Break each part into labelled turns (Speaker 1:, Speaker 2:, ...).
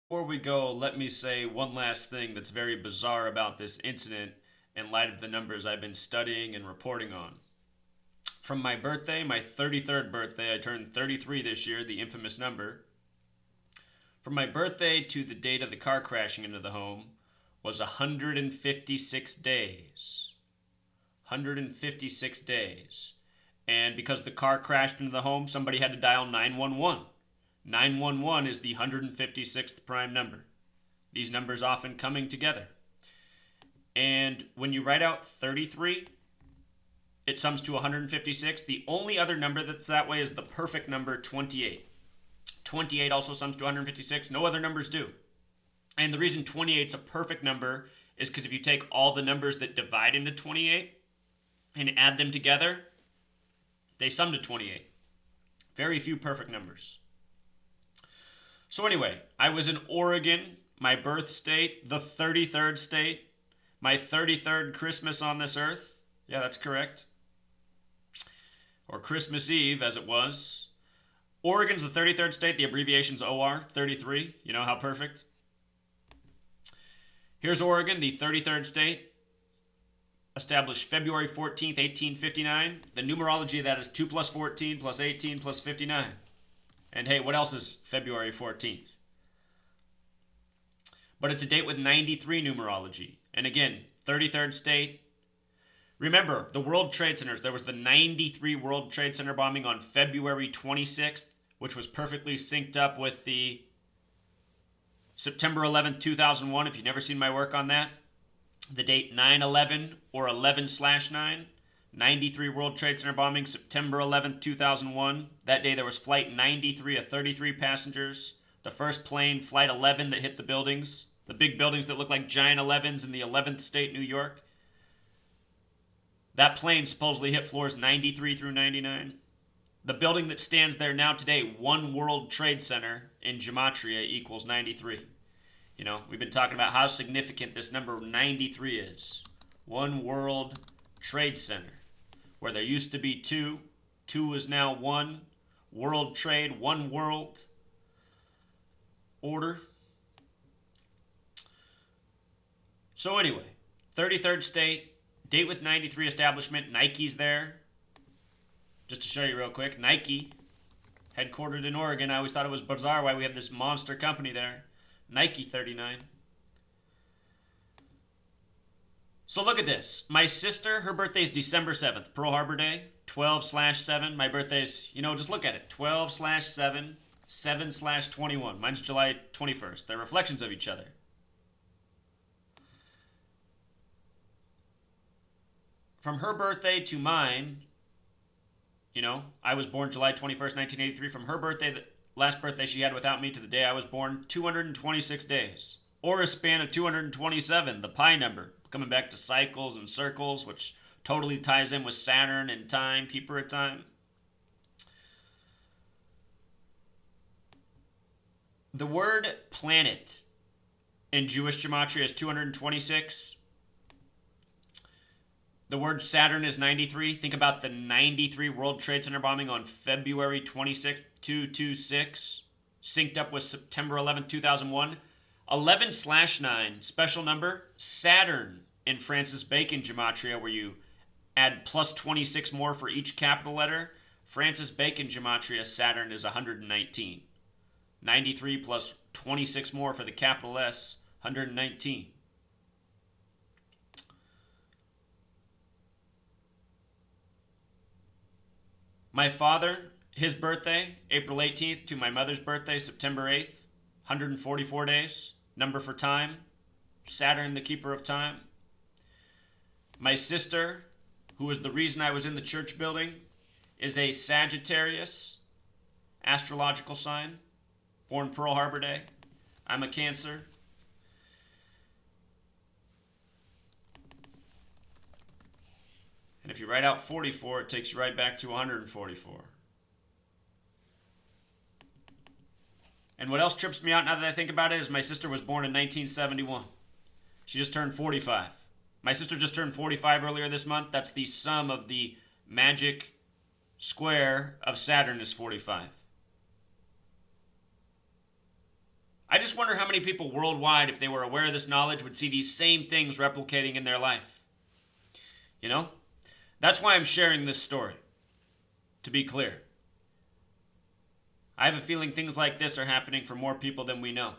Speaker 1: Before we go, let me say one last thing that's very bizarre about this incident in light of the numbers I've been studying and reporting on. From my birthday, my 33rd birthday, I turned 33 this year, the infamous number. From my birthday to the date of the car crashing into the home was 156 days. 156 days. And because the car crashed into the home, somebody had to dial 911. 911 is the 156th prime number. These numbers often coming together. And when you write out 33, it sums to 156. The only other number that's that way is the perfect number 28. 28 also sums to 156. No other numbers do. And the reason 28 is a perfect number is because if you take all the numbers that divide into 28 and add them together, they sum to 28. Very few perfect numbers. So anyway, I was in Oregon, my birth state, the 33rd state, my 33rd Christmas on this earth. Yeah, that's correct. Or Christmas Eve, as it was. Oregon's the 33rd state. The abbreviation's OR, 33. You know how perfect? Here's Oregon, the 33rd state. Established February 14th, 1859. The numerology of that is 2 plus 14 plus 18 plus 59. And hey, what else is February 14th? But it's a date with 93 numerology. And again, 33rd state. Remember, the World Trade Centers, there was the 93 World Trade Center bombing on February 26th, which was perfectly synced up with the September 11th, 2001, if you've never seen my work on that. The date 9/11 or 11/9. 93 World Trade Center bombing, September 11th, 2001. That day there was flight 93 of 33 passengers. The first plane, flight 11, that hit the buildings. The big buildings that look like giant 11s in the 11th state, New York. That plane supposedly hit floors 93 through 99. The building that stands there now today, One World Trade Center in Gematria, equals 93. You know, we've been talking about how significant this number 93 is. One World Trade Center. Where there used to be two. Two is now one. World trade, one world order. So anyway, 33rd state, date with 93 establishment. Nike's there. Just to show you real quick, Nike, headquartered in Oregon. I always thought it was bizarre why we have this monster company there. Nike 39. So look at this. My sister, her birthday is December 7th, Pearl Harbor Day, 12/7. My birthday's, just look at it, 12/7, 7/21. Mine's July 21st. They're reflections of each other. From her birthday to mine, I was born July 21st, 1983. From her birthday, the last birthday she had without me, to the day I was born, 226 days. Or a span of 227, the pi number. Coming back to cycles and circles, which totally ties in with Saturn and time, keeper of time. The word planet in Jewish gematria is 226. The word Saturn is 93. Think about the 93 World Trade Center bombing on February 26th, 226, synced up with September 11th, 2001. 11/9, special number, Saturn in Francis Bacon gematria, where you add plus 26 more for each capital letter. Francis Bacon gematria, Saturn is 119. 93 plus 26 more for the capital S, 119. My father, his birthday, April 18th, to my mother's birthday, September 8th, 144 days. Number for time, Saturn, the keeper of time. My sister, who was the reason I was in the church building, is a Sagittarius, astrological sign, born Pearl Harbor Day. I'm a Cancer. And if you write out 44, it takes you right back to 144. And what else trips me out now that I think about it is my sister was born in 1971. She just turned 45. My sister just turned 45 earlier this month. That's the sum of the magic square of Saturn is 45. I just wonder how many people worldwide, if they were aware of this knowledge, would see these same things replicating in their life. You know? That's why I'm sharing this story. To be clear. I have a feeling things like this are happening for more people than we know.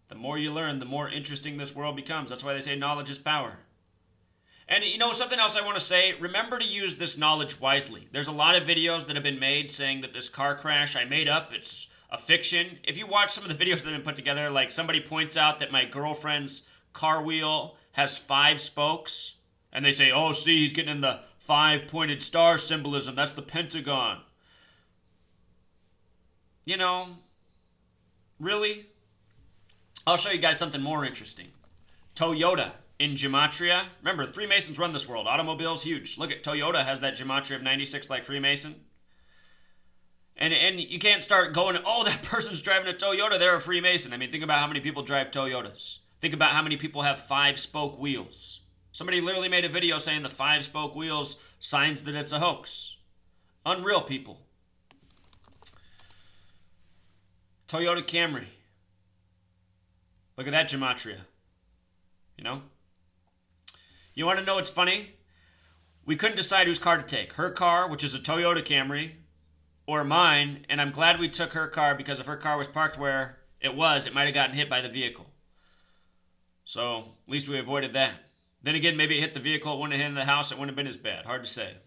Speaker 1: The more you learn, the more interesting this world becomes. That's why they say knowledge is power. And you know, something else I want to say, remember to use this knowledge wisely. There's a lot of videos that have been made saying that this car crash I made up, it's a fiction. If you watch some of the videos that have been put together, like somebody points out that my girlfriend's car wheel has 5 spokes, and they say, oh, see, he's getting in the 5-pointed star symbolism. That's the Pentagon. You know, really? I'll show you guys something more interesting. Toyota in gematria. Remember, Freemasons run this world. Automobiles, huge. Look at Toyota has that gematria of 96 like Freemason. And you can't start going, oh, that person's driving a Toyota, they're a Freemason. I mean, think about how many people drive Toyotas. Think about how many people have 5-spoke wheels. Somebody literally made a video saying the 5-spoke wheels signs that it's a hoax. Unreal, people. Toyota Camry. Look at that gematria. You know? You want to know what's funny? We couldn't decide whose car to take. Her car, which is a Toyota Camry, or mine, and I'm glad we took her car because if her car was parked where it was, it might have gotten hit by the vehicle. So, at least we avoided that. Then again, maybe it hit the vehicle, it wouldn't have hit the house, it wouldn't have been as bad. Hard to say.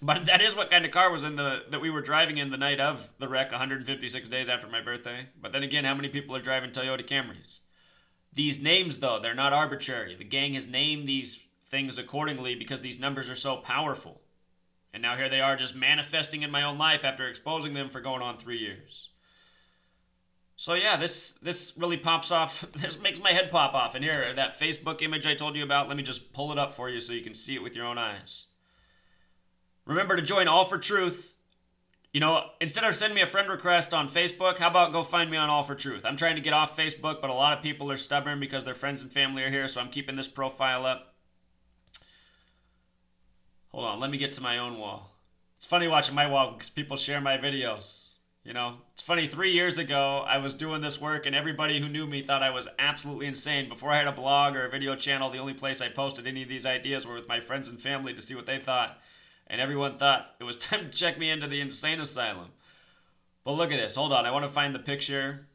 Speaker 1: But that is what kind of car was that we were driving in the night of the wreck 156 days after my birthday. But then again, how many people are driving Toyota Camrys? These names, though, they're not arbitrary. The gang has named these things accordingly because these numbers are so powerful. And now here they are just manifesting in my own life after exposing them for going on 3 years. So yeah, this really pops off. This makes my head pop off. And here, that Facebook image I told you about, let me just pull it up for you so you can see it with your own eyes. Remember to join All for Truth. You know, instead of sending me a friend request on Facebook, how about go find me on All for Truth? I'm trying to get off Facebook, but a lot of people are stubborn because their friends and family are here, so I'm keeping this profile up. Hold on, let me get to my own wall. It's funny watching my wall because people share my videos. You know, it's funny, 3 years ago, I was doing this work and everybody who knew me thought I was absolutely insane. Before I had a blog or a video channel, the only place I posted any of these ideas were with my friends and family to see what they thought. And everyone thought it was time to check me into the insane asylum. But look at this. Hold on, I want to find the picture.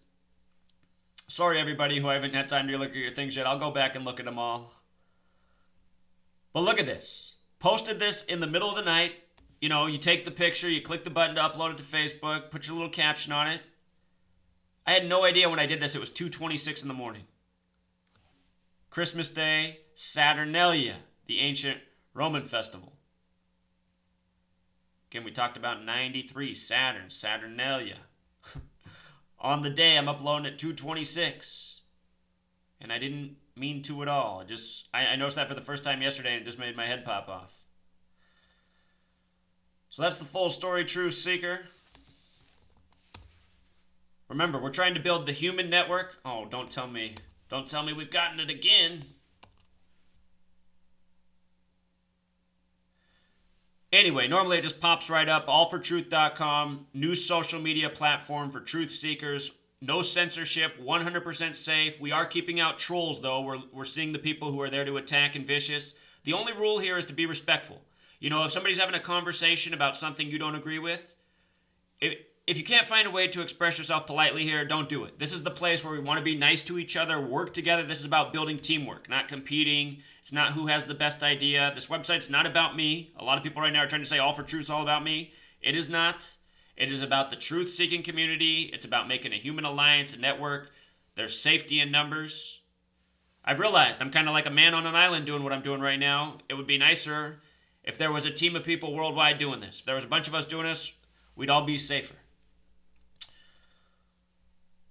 Speaker 1: Sorry, everybody who I haven't had time to look at your things yet. I'll go back and look at them all. But look at this. Posted this in the middle of the night. You know, you take the picture, you click the button to upload it to Facebook, put your little caption on it. I had no idea when I did this. It was 2:26 in the morning. Christmas Day, Saturnalia, the ancient Roman festival. Again, we talked about 93, Saturn, Saturnalia. On the day, I'm uploading at 2:26. And I didn't mean to at all. I noticed that for the first time yesterday and it just made my head pop off. So that's the full story, Truth Seeker. Remember, we're trying to build the human network. Oh, don't tell me we've gotten it again. Anyway, normally it just pops right up. allfortruth.com, new social media platform for truth seekers. No censorship, 100% safe. We are keeping out trolls, though. We're seeing the people who are there to attack and vicious. The only rule here is to be respectful. You know, if somebody's having a conversation about something you don't agree with, if you can't find a way to express yourself politely here, don't do it. This is the place where we want to be nice to each other, work together. This is about building teamwork, not competing. It's not who has the best idea. This website's not about me. A lot of people right now are trying to say All for Truth's all about me. It is not. It is about the truth-seeking community. It's about making a human alliance, a network. There's safety in numbers. I've realized I'm kind of like a man on an island doing what I'm doing right now. It would be nicer if there was a team of people worldwide doing this. If there was a bunch of us doing this, we'd all be safer.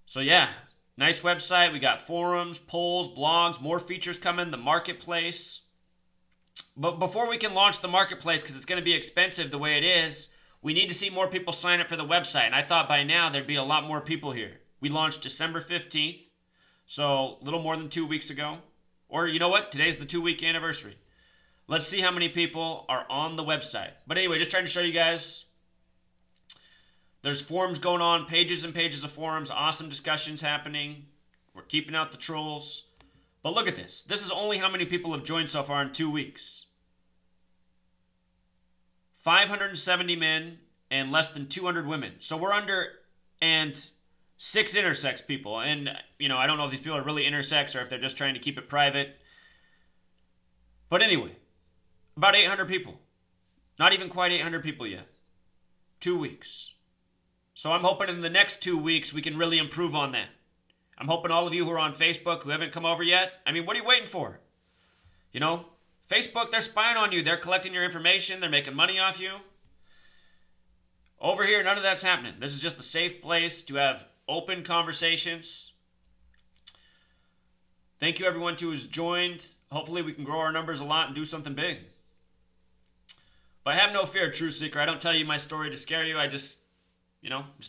Speaker 1: So yeah, nice website. We got forums, polls, blogs, more features coming, the marketplace. But before we can launch the marketplace, because it's going to be expensive the way it is, we need to see more people sign up for the website. And I thought by now there'd be a lot more people here. We launched December 15th, so a little more than 2 weeks ago. Or you know what? Today's the 2-week anniversary. Let's see how many people are on the website. But anyway, just trying to show you guys. There's forums going on, pages and pages of forums, awesome discussions happening. We're keeping out the trolls. But look at this. This is only how many people have joined so far in 2 weeks. 570 men and less than 200 women. So we're under, and 6 intersex people. And, I don't know if these people are really intersex or if they're just trying to keep it private. But anyway, about 800 people. Not even quite 800 people yet. 2 weeks. So I'm hoping in the next 2 weeks we can really improve on that. I'm hoping all of you who are on Facebook who haven't come over yet, what are you waiting for? Facebook, they're spying on you. They're collecting your information. They're making money off you. Over here, none of that's happening. This is just a safe place to have open conversations. Thank you everyone who's joined. Hopefully we can grow our numbers a lot and do something big. But have no fear, Truth Seeker. I don't tell you my story to scare you. I just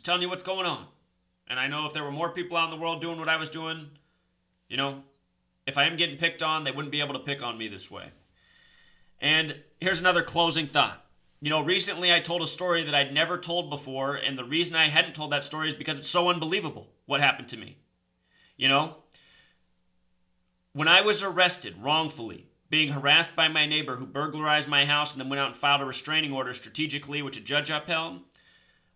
Speaker 1: telling you what's going on. And I know if there were more people out in the world doing what I was doing, if I am getting picked on, they wouldn't be able to pick on me this way. And here's another closing thought. Recently I told a story that I'd never told before, and the reason I hadn't told that story is because it's so unbelievable what happened to me. When I was arrested wrongfully, being harassed by my neighbor who burglarized my house and then went out and filed a restraining order strategically, which a judge upheld,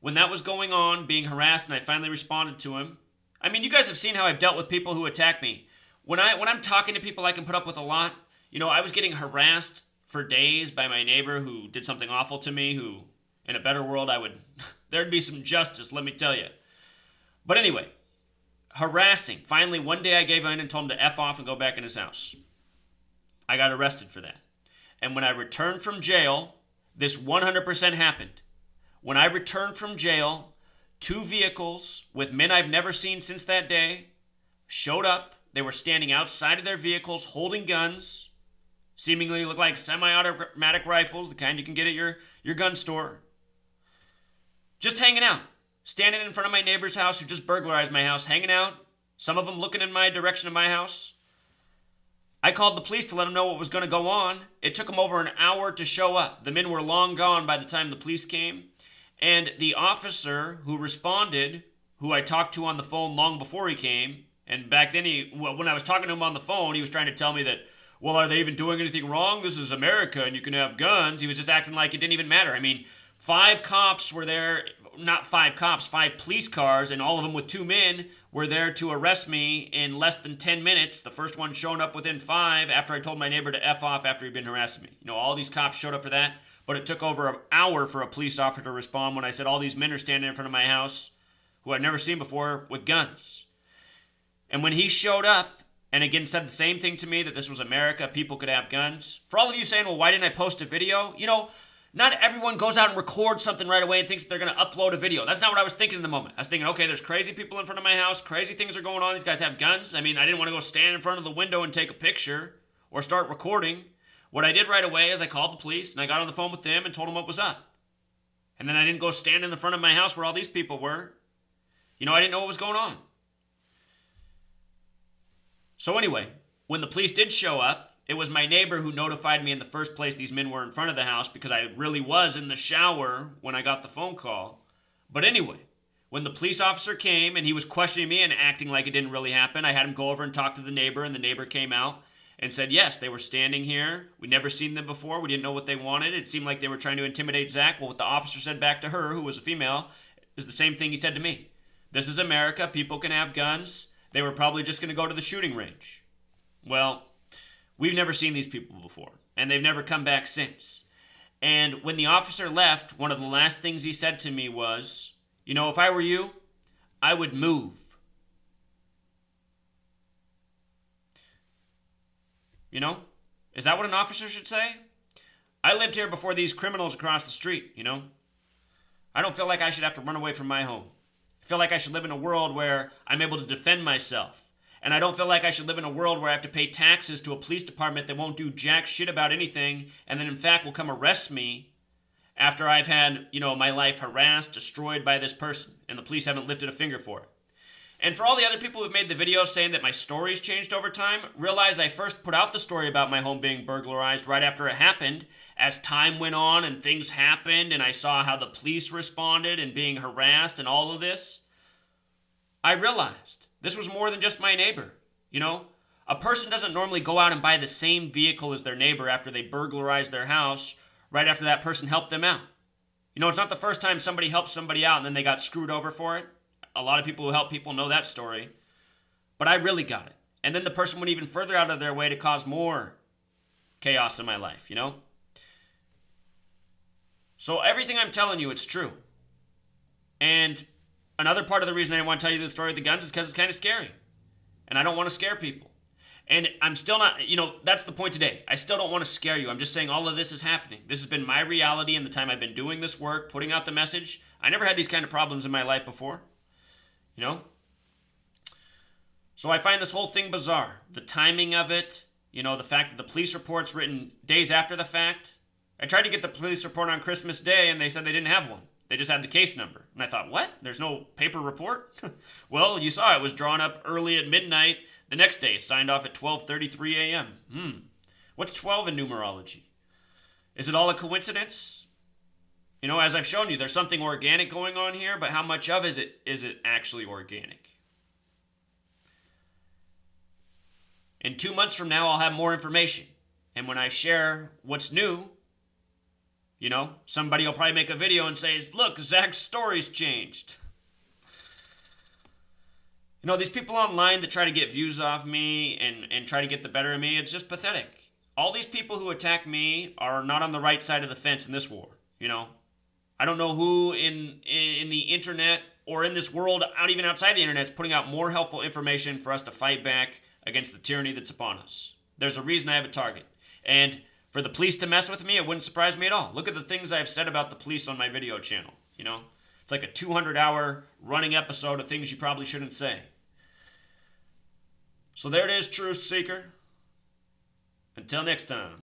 Speaker 1: when that was going on, being harassed, and I finally responded to him. You guys have seen how I've dealt with people who attack me. When I'm talking to people, I can put up with a lot. I was getting harassed for days by my neighbor who did something awful to me, who, in a better world, there'd be some justice, let me tell you. But anyway, harassing. Finally, one day I gave in and told him to F off and go back in his house. I got arrested for that. And when I returned from jail, this 100% happened. When I returned from jail, 2 vehicles with men I've never seen since that day showed up. They were standing outside of their vehicles holding guns, seemingly looked like semi-automatic rifles, the kind you can get at your gun store. Just hanging out, standing in front of my neighbor's house who just burglarized my house, hanging out, some of them looking in my direction of my house. I called the police to let them know what was going to go on. It took them over an hour to show up. The men were long gone by the time the police came. And the officer who responded, who I talked to on the phone long before he came, and back then when I was talking to him on the phone, he was trying to tell me that, well, are they even doing anything wrong? This is America and you can have guns. He was just acting like it didn't even matter. 5 cops were there, not 5 cops, 5 police cars, and all of them with 2 men were there to arrest me in less than 10 minutes. The first one showing up within 5 after I told my neighbor to F off after he'd been harassing me. All these cops showed up for that. But it took over an hour for a police officer to respond when I said all these men are standing in front of my house who I'd never seen before with guns. And when he showed up and again said the same thing to me, that this was America, people could have guns. For all of you saying, well, why didn't I post a video? Not everyone goes out and records something right away and thinks they're going to upload a video. That's not what I was thinking in the moment. I was thinking, okay, there's crazy people in front of my house. Crazy things are going on. These guys have guns. I didn't want to go stand in front of the window and take a picture or start recording. What I did right away is I called the police and I got on the phone with them and told them what was up. And then I didn't go stand in the front of my house where all these people were. I didn't know what was going on. So anyway, when the police did show up, it was my neighbor who notified me in the first place these men were in front of the house because I really was in the shower when I got the phone call. But anyway, when the police officer came and he was questioning me and acting like it didn't really happen, I had him go over and talk to the neighbor, and the neighbor came out and said, yes, they were standing here. We'd never seen them before. We didn't know what they wanted. It seemed like they were trying to intimidate Zach. Well, what the officer said back to her, who was a female, is the same thing he said to me. This is America. People can have guns. They were probably just going to go to the shooting range. Well, we've never seen these people before, and they've never come back since. And when the officer left, one of the last things he said to me was, if I were you, I would move. Is that what an officer should say? I lived here before these criminals across the street, I don't feel like I should have to run away from my home. I feel like I should live in a world where I'm able to defend myself. And I don't feel like I should live in a world where I have to pay taxes to a police department that won't do jack shit about anything and then in fact will come arrest me after I've had, my life harassed, destroyed by this person, and the police haven't lifted a finger for it. And for all the other people who've made the videos saying that my story's changed over time, realize I first put out the story about my home being burglarized right after it happened. As time went on and things happened and I saw how the police responded and being harassed and all of this, I realized this was more than just my neighbor. You know, a person doesn't normally go out and buy the same vehicle as their neighbor after they burglarize their house right after that person helped them out. You know, it's not the first time somebody helped somebody out and then they got screwed over for it. A lot of people who help people know that story. But I really got it. And then the person went even further out of their way to cause more chaos in my life, you know? So everything I'm telling you, it's true. And another part of the reason I want to tell you the story of the guns is because it's kind of scary. And I don't want to scare people. And I'm still not, you know, that's the point today. I still don't want to scare you. I'm just saying all of this is happening. This has been my reality in the time I've been doing this work, putting out the message. I never had these kind of problems in my life before. You know? So I find this whole thing bizarre. The timing of it, you know, the fact that the police report's written days after the fact. I tried to get the police report on Christmas Day and they said they didn't have one. They just had the case number. And I thought, what? There's no paper report? Well, you saw it was drawn up early at midnight the next day, signed off at 12:33 a.m. What's 12 in numerology? Is it all a coincidence? You know, as I've shown you, there's something organic going on here, but how much of is it actually organic? In 2 months from now, I'll have more information. And when I share what's new, you know, somebody will probably make a video and say, look, Zach's story's changed. You know, these people online that try to get views off me and try to get the better of me, it's just pathetic. All these people who attack me are not on the right side of the fence in this war, you know. I don't know who in the internet or in this world, even outside the internet, is putting out more helpful information for us to fight back against the tyranny that's upon us. There's a reason I have a target. And for the police to mess with me, it wouldn't surprise me at all. Look at the things I've said about the police on my video channel, you know. It's like a 200-hour running episode of things you probably shouldn't say. So there it is, Truth Seeker. Until next time.